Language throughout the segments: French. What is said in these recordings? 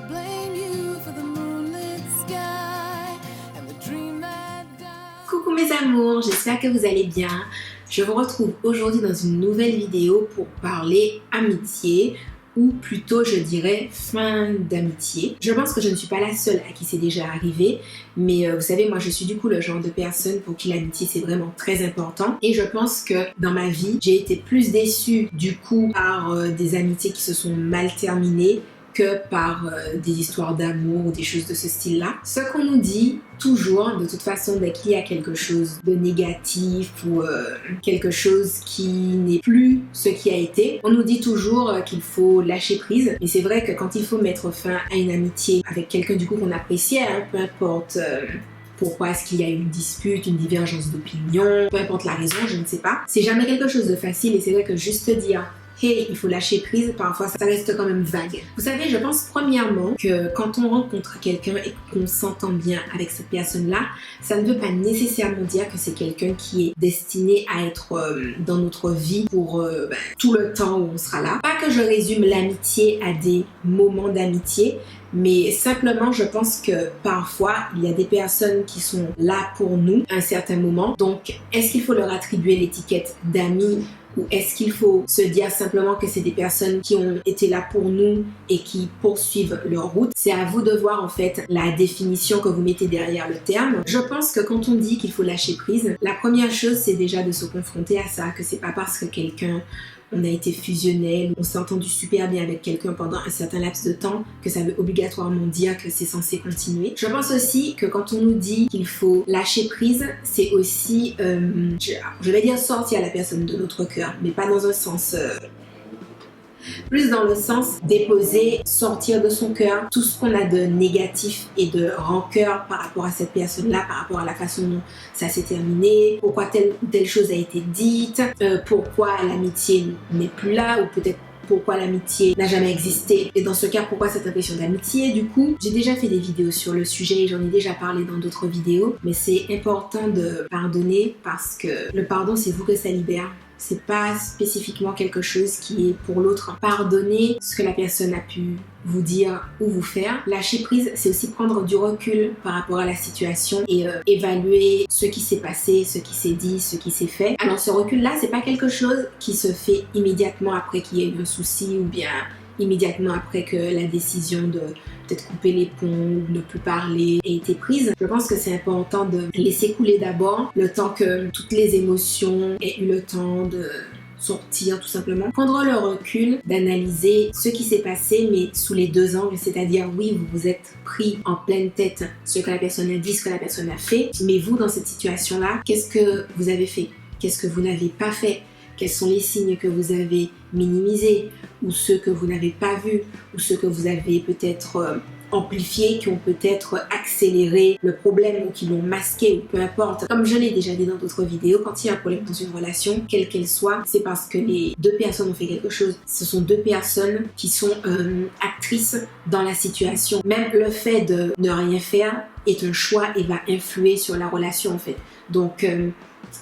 I blame you for the moonlit sky and the dream that died. Coucou mes amours, j'espère que vous allez bien. Je vous retrouve aujourd'hui dans une nouvelle vidéo pour parler amitié, ou plutôt je dirais fin d'amitié. Je pense que je ne suis pas la seule à qui c'est déjà arrivé, mais vous savez, moi je suis du coup le genre de personne pour qui l'amitié c'est vraiment très important, et je pense que dans ma vie j'ai été plus déçue du coup par des amitiés qui se sont mal terminées que par des histoires d'amour ou des choses de ce style-là. Ce qu'on nous dit toujours, de toute façon, dès qu'il y a quelque chose de négatif ou quelque chose qui n'est plus ce qui a été, on nous dit toujours qu'il faut lâcher prise. Et c'est vrai que quand il faut mettre fin à une amitié avec quelqu'un du coup qu'on appréciait, peu importe pourquoi est-ce qu'il y a eu une dispute, une divergence d'opinion, peu importe la raison, je ne sais pas. C'est jamais quelque chose de facile, et c'est vrai que juste dire hey, il faut lâcher prise, parfois ça reste quand même vague. Vous savez, je pense premièrement que quand on rencontre quelqu'un et qu'on s'entend bien avec cette personne-là, ça ne veut pas nécessairement dire que c'est quelqu'un qui est destiné à être dans notre vie pour tout le temps où on sera là. Pas que je résume l'amitié à des moments d'amitié, mais simplement je pense que parfois il y a des personnes qui sont là pour nous à un certain moment. Donc est-ce qu'il faut leur attribuer l'étiquette d'amis, ou est-ce qu'il faut se dire simplement que c'est des personnes qui ont été là pour nous et qui poursuivent leur route? C'est à vous de voir en fait la définition que vous mettez derrière le terme. Je pense que quand on dit qu'il faut lâcher prise, la première chose c'est déjà de se confronter à ça, que c'est pas parce que on a été fusionnel, on s'est entendu super bien avec quelqu'un pendant un certain laps de temps que ça veut obligatoirement dire que c'est censé continuer. Je pense aussi que quand on nous dit qu'il faut lâcher prise, c'est aussi, je vais dire sortir la personne de notre cœur, mais pas dans un sens... plus dans le sens déposer, sortir de son cœur tout ce qu'on a de négatif et de rancœur par rapport à cette personne-là, par rapport à la façon dont ça s'est terminé, pourquoi telle ou telle chose a été dite, pourquoi l'amitié n'est plus là, ou peut-être pourquoi l'amitié n'a jamais existé, et dans ce cas pourquoi cette impression d'amitié. Du coup, j'ai déjà fait des vidéos sur le sujet et j'en ai déjà parlé dans d'autres vidéos, mais c'est important de pardonner parce que le pardon, c'est vous que ça libère. C'est pas spécifiquement quelque chose qui est pour l'autre. Pardonner ce que la personne a pu vous dire ou vous faire. Lâcher prise, c'est aussi prendre du recul par rapport à la situation et évaluer ce qui s'est passé, ce qui s'est dit, ce qui s'est fait. Alors ce recul-là, c'est pas quelque chose qui se fait immédiatement après qu'il y ait eu un souci, ou bien immédiatement après que la décision de peut-être couper les ponts, ne plus parler ait été prise. Je pense que c'est important de laisser couler d'abord le temps que toutes les émotions aient eu le temps de sortir, tout simplement. Prendre le recul, d'analyser ce qui s'est passé, mais sous les deux angles, c'est-à-dire oui, vous vous êtes pris en pleine tête ce que la personne a dit, ce que la personne a fait, mais vous, dans cette situation-là, qu'est-ce que vous avez fait? Qu'est-ce que vous n'avez pas fait? Quels sont les signes que vous avez minimisés, ou ceux que vous n'avez pas vus, ou ceux que vous avez peut-être amplifiés, qui ont peut-être accéléré le problème ou qui l'ont masqué, ou peu importe. Comme je l'ai déjà dit dans d'autres vidéos, quand il y a un problème dans une relation, quelle qu'elle soit, c'est parce que les deux personnes ont fait quelque chose. Ce sont deux personnes qui sont actrices dans la situation. Même le fait de ne rien faire est un choix et va influer sur la relation en fait. Donc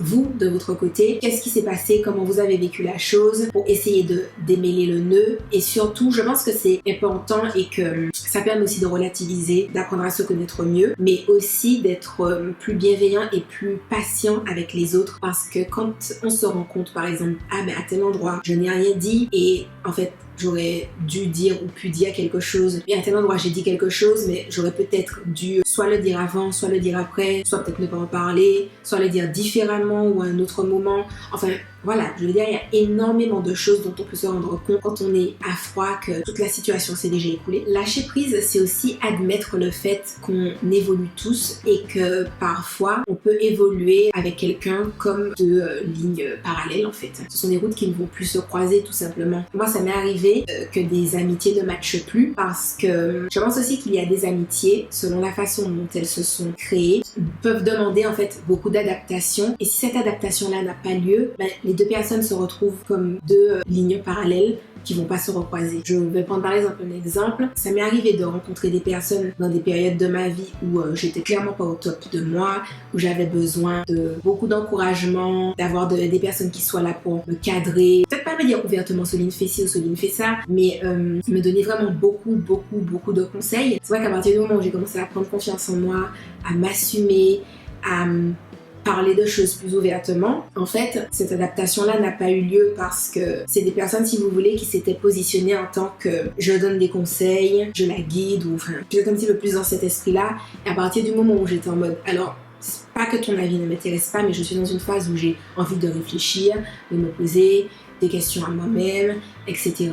vous, de votre côté, qu'est-ce qui s'est passé, comment vous avez vécu la chose, pour essayer de démêler le nœud. Et surtout, je pense que c'est important et que ça permet aussi de relativiser, d'apprendre à se connaître mieux, mais aussi d'être plus bienveillant et plus patient avec les autres, parce que quand on se rend compte, par exemple, ah mais à tel endroit, je n'ai rien dit, et en fait, j'aurais dû dire ou pu dire quelque chose. Et à tel endroit, j'ai dit quelque chose, mais j'aurais peut-être dû soit le dire avant, soit le dire après, soit peut-être ne pas en parler, soit le dire différemment ou à un autre moment. Enfin, voilà, je veux dire, il y a énormément de choses dont on peut se rendre compte quand on est à froid, que toute la situation s'est déjà écoulée. Lâcher prise, c'est aussi admettre le fait qu'on évolue tous et que parfois, on peut évoluer avec quelqu'un comme deux lignes parallèles en fait. Ce sont des routes qui ne vont plus se croiser tout simplement. Moi, ça m'est arrivé que des amitiés ne matchent plus, parce que je pense aussi qu'il y a des amitiés, selon la façon dont elles se sont créées, peuvent demander en fait beaucoup d'adaptation, et si cette adaptation-là n'a pas lieu, les deux personnes se retrouvent comme deux lignes parallèles qui vont pas se recroiser. Je vais prendre par exemple un exemple. Ça m'est arrivé de rencontrer des personnes dans des périodes de ma vie où j'étais clairement pas au top de moi, où j'avais besoin de beaucoup d'encouragement, d'avoir des personnes qui soient là pour me cadrer. Peut-être pas me dire ouvertement Soline fait ci ou Soline fait ça, mais me donner vraiment beaucoup de conseils. C'est vrai qu'à partir du moment où j'ai commencé à prendre confiance en moi, à m'assumer, à parler de choses plus ouvertement, en fait, cette adaptation-là n'a pas eu lieu parce que c'est des personnes, si vous voulez, qui s'étaient positionnées en tant que je donne des conseils, je la guide, ou enfin, peut-être un petit peu plus dans cet esprit-là. Et à partir du moment où j'étais en mode, alors, c'est pas que ton avis ne m'intéresse pas, mais je suis dans une phase où j'ai envie de réfléchir, de me poser des questions à moi-même, etc.,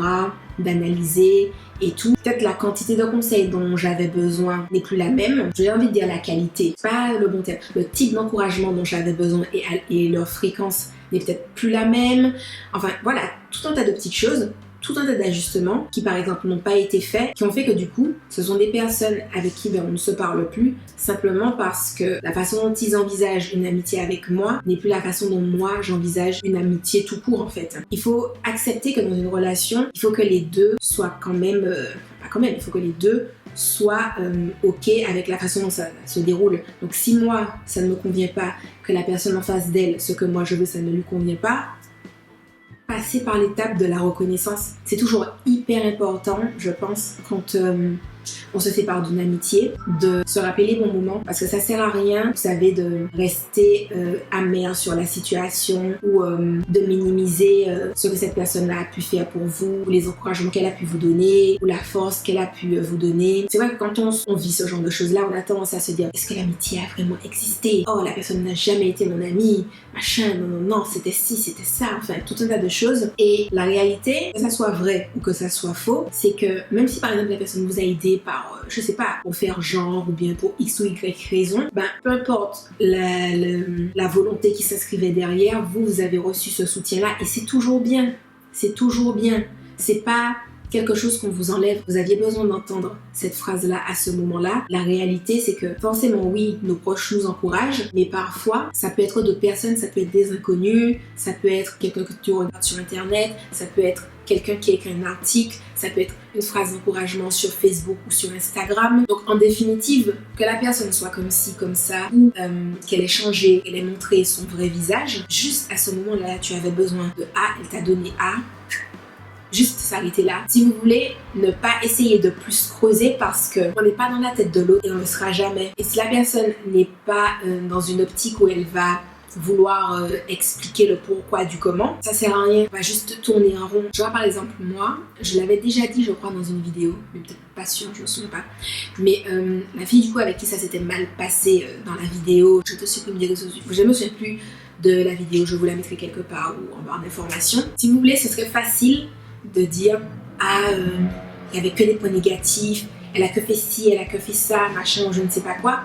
d'analyser et tout. Peut-être la quantité de conseils dont j'avais besoin n'est plus la même. J'ai envie de dire la qualité, pas le bon terme. Le type d'encouragement dont j'avais besoin et leur fréquence n'est peut-être plus la même. Enfin, voilà, tout un tas de petites choses, tout un tas d'ajustements qui par exemple n'ont pas été faits, qui ont fait que du coup ce sont des personnes avec qui on ne se parle plus, simplement parce que la façon dont ils envisagent une amitié avec moi n'est plus la façon dont moi j'envisage une amitié tout court en fait. Il faut accepter que dans une relation, il faut que les deux soient quand même, pas quand même, il faut que les deux soient ok avec la façon dont ça se déroule. Donc si moi ça ne me convient pas, que la personne en face d'elle, ce que moi je veux ça ne lui convient pas, passer par l'étape de la reconnaissance. C'est toujours hyper important, je pense, quand on se sépare d'une amitié, de se rappeler les bons moments, parce que ça sert à rien, vous savez, de rester amer sur la situation ou de minimiser ce que cette personne-là a pu faire pour vous, ou les encouragements qu'elle a pu vous donner, ou la force qu'elle a pu vous donner. C'est vrai que quand on vit ce genre de choses-là, on a tendance à se dire, est-ce que l'amitié a vraiment existé? Oh, la personne n'a jamais été mon amie, machin, non, c'était ci, c'était ça, enfin, tout un tas de choses. Et la réalité, que ça soit vrai ou que ça soit faux, c'est que même si par exemple la personne vous a aidé par, je sais pas, pour faire genre ou bien pour X ou Y raison, ben peu importe la volonté qui s'inscrivait derrière, vous avez reçu ce soutien-là et c'est toujours bien. C'est toujours bien. C'est pas quelque chose qu'on vous enlève. Vous aviez besoin d'entendre cette phrase-là à ce moment-là. La réalité, c'est que forcément, oui, nos proches nous encouragent, mais parfois, ça peut être d'autres personnes, ça peut être des inconnus, ça peut être quelqu'un que tu regardes sur Internet, ça peut être quelqu'un qui écrit un article, ça peut être une phrase d'encouragement sur Facebook ou sur Instagram. Donc, en définitive, que la personne soit comme ci, comme ça, ou qu'elle ait changé, qu'elle ait montré son vrai visage, juste à ce moment-là, tu avais besoin de A, elle t'a donné A, juste s'arrêter là. Si vous voulez, ne pas essayer de plus creuser parce qu'on n'est pas dans la tête de l'autre et on ne le sera jamais. Et si la personne n'est pas dans une optique où elle va vouloir expliquer le pourquoi du comment, ça sert à rien, on va juste tourner en rond. Tu vois, par exemple, moi, je l'avais déjà dit, je crois, dans une vidéo, mais peut-être pas sûre, je me souviens pas. Mais la fille du coup avec qui ça s'était mal passé dans la vidéo, je te supprime des réseaux sociaux, je me souviens plus de la vidéo, je vous la mettrai quelque part ou en barre d'informations. Si vous voulez, ce serait facile de dire il n'y avait que des points négatifs, elle a que fait ci, elle a que fait ça, machin, ou je ne sais pas quoi.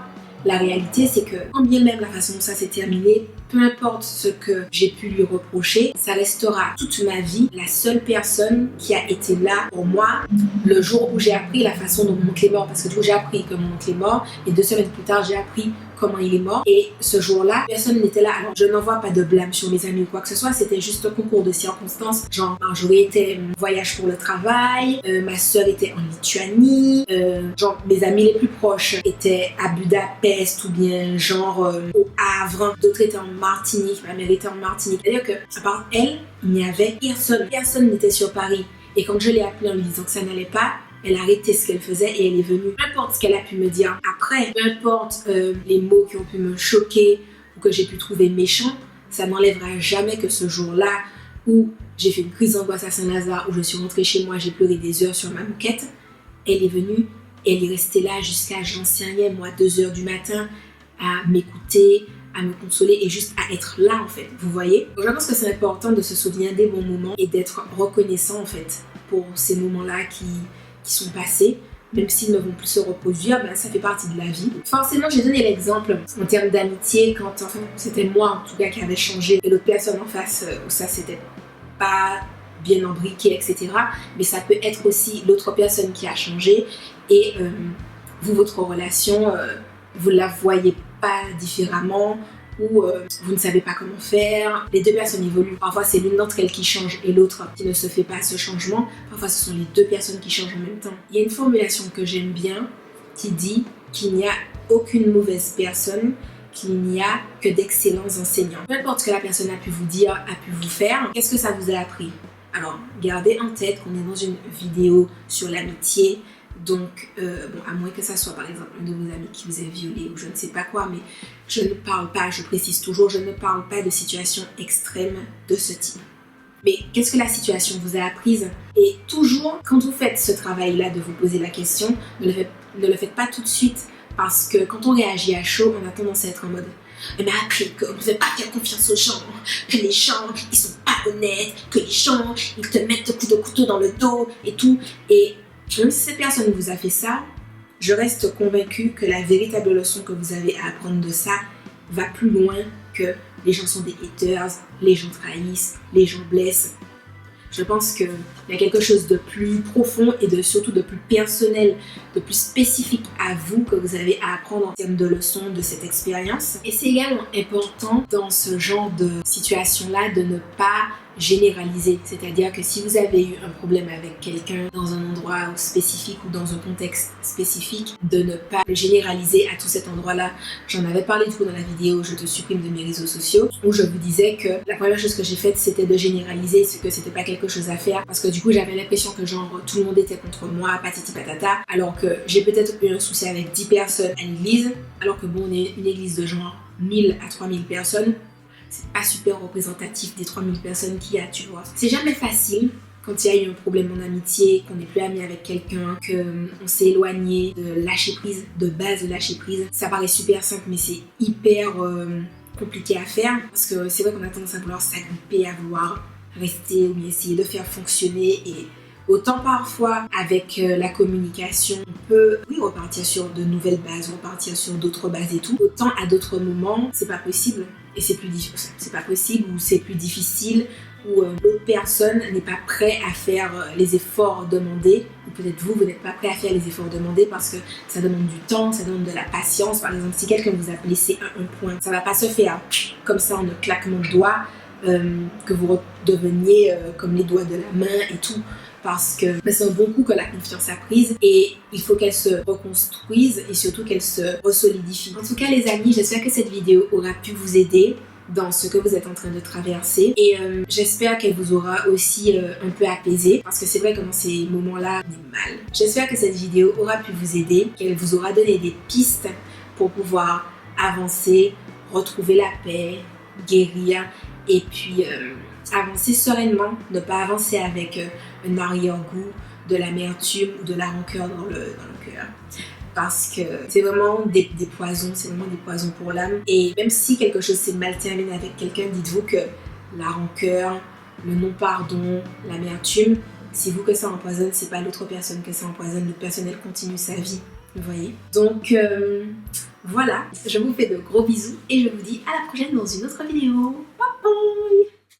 La réalité, c'est que quand bien même la façon dont ça s'est terminé, peu importe ce que j'ai pu lui reprocher, ça restera toute ma vie la seule personne qui a été là pour moi le jour où j'ai appris la façon dont mon oncle est mort. Parce que du coup, j'ai appris que mon oncle est mort et 2 semaines plus tard, j'ai appris comment il est mort. Et ce jour-là, personne n'était là. Alors, je n'envoie pas de blâme sur mes amis ou quoi que ce soit. C'était juste un concours de circonstances. Genre, Marjorie était en voyage pour le travail. Ma soeur était en Lituanie. Genre, mes amis les plus proches étaient à Budapest ou bien genre au Havre. D'autres étaient en Martinique. Ma mère était en Martinique. C'est-à-dire que, à part elle, il n'y avait personne. Personne n'était sur Paris. Et quand je l'ai appelée en lui disant que ça n'allait pas, elle a arrêté ce qu'elle faisait et elle est venue. Peu importe ce qu'elle a pu me dire après, peu importe les mots qui ont pu me choquer ou que j'ai pu trouver méchants, ça n'enlèvera jamais que ce jour-là où j'ai fait une crise d'angoisse à Saint-Lazare, où je suis rentrée chez moi, j'ai pleuré des heures sur ma moquette. Elle est venue et elle est restée là jusqu'à, j'en sais rien, moi, 2h du matin à m'écouter, à me consoler et juste à être là en fait, vous voyez. Donc, je pense que c'est important de se souvenir des bons moments et d'être reconnaissant en fait pour ces moments-là qui sont passés, même s'ils ne vont plus se reproduire, ben ça fait partie de la vie. Forcément, j'ai donné l'exemple en termes d'amitié quand enfin, c'était moi en tout cas qui avait changé et l'autre personne en face où ça c'était pas bien embriqué, etc. Mais ça peut être aussi l'autre personne qui a changé et vous, votre relation, vous la voyez pas différemment où vous ne savez pas comment faire, les deux personnes évoluent. Parfois c'est l'une d'entre elles qui change et l'autre qui ne se fait pas ce changement. Parfois ce sont les deux personnes qui changent en même temps. Il y a une formulation que j'aime bien qui dit qu'il n'y a aucune mauvaise personne, qu'il n'y a que d'excellents enseignants. Peu importe ce que la personne a pu vous dire, a pu vous faire, qu'est-ce que ça vous a appris? Alors, gardez en tête qu'on est dans une vidéo sur l'amitié, donc, à moins que ça soit par exemple un de vos amis qui vous ait violé ou je ne sais pas quoi, mais je ne parle pas, je précise toujours, je ne parle pas de situations extrêmes de ce type. Mais qu'est-ce que la situation vous a apprise? Et toujours, quand vous faites ce travail-là de vous poser la question, ne le faites pas tout de suite, parce que quand on réagit à chaud, on a tendance à être en mode mais appris qu'on ne pouvait pas faire confiance aux gens, que les gens ils sont pas honnêtes, que les gens ils te mettent un coup de couteau dans le dos et tout. Et même si cette personne vous a fait ça, je reste convaincue que la véritable leçon que vous avez à apprendre de ça va plus loin que les gens sont des haters, les gens trahissent, les gens blessent. Je pense qu'il y a quelque chose de plus profond et surtout de plus personnel, de plus spécifique à vous que vous avez à apprendre en termes de leçons de cette expérience. Et c'est également important dans ce genre de situation-là de ne pas généraliser. C'est-à-dire que si vous avez eu un problème avec quelqu'un dans un endroit spécifique ou dans un contexte spécifique, de ne pas le généraliser à tout cet endroit-là. J'en avais parlé du coup dans la vidéo Je te supprime de mes réseaux sociaux, où je vous disais que la première chose que j'ai faite c'était de généraliser ce que c'était pas quelque chose à faire, parce que du coup j'avais l'impression que genre tout le monde était contre moi, patati patata, alors que j'ai peut-être eu un souci avec 10 personnes à l'église, alors que bon on est une église de genre 1000 à 3000 personnes. C'est pas super représentatif des 3000 personnes qu'il y a, tu vois. C'est jamais facile quand il y a eu un problème en amitié, qu'on n'est plus ami avec quelqu'un, qu'on s'est éloigné, de lâcher prise, de base de lâcher prise. Ça paraît super simple, mais c'est hyper compliqué à faire, parce que c'est vrai qu'on a tendance à vouloir s'agripper, à vouloir rester ou bien essayer de faire fonctionner. Et autant parfois avec la communication, on peut repartir sur de nouvelles bases, repartir sur d'autres bases et tout. Autant à d'autres moments, c'est pas possible. Et c'est plus difficile, c'est pas possible, ou c'est plus difficile, ou l'autre personne n'est pas prêt à faire les efforts demandés, ou peut-être vous n'êtes pas prêt à faire les efforts demandés parce que ça demande du temps, ça demande de la patience. Par exemple, si quelqu'un vous a blessé à un point, ça va pas se faire comme ça en un claquement de doigts, que vous redeveniez comme les doigts de la main et tout. Parce que c'est un bon coup que la confiance a prise et il faut qu'elle se reconstruise et surtout qu'elle se resolidifie. En tout cas les amis, j'espère que cette vidéo aura pu vous aider dans ce que vous êtes en train de traverser et j'espère qu'elle vous aura aussi un peu apaisé, parce que c'est vrai que dans ces moments-là on est mal. J'espère que cette vidéo aura pu vous aider, qu'elle vous aura donné des pistes pour pouvoir avancer, retrouver la paix, guérir et puis avancer sereinement, ne pas avancer avec un arrière-goût, de l'amertume ou de la rancœur dans le cœur. Parce que c'est vraiment des poisons, c'est vraiment des poisons pour l'âme. Et même si quelque chose s'est mal terminé avec quelqu'un, dites-vous que la rancœur, le non-pardon, l'amertume, c'est vous que ça empoisonne, c'est pas l'autre personne que ça empoisonne. L'autre personne, elle continue sa vie, vous voyez. Donc voilà, je vous fais de gros bisous et je vous dis à la prochaine dans une autre vidéo. Bye!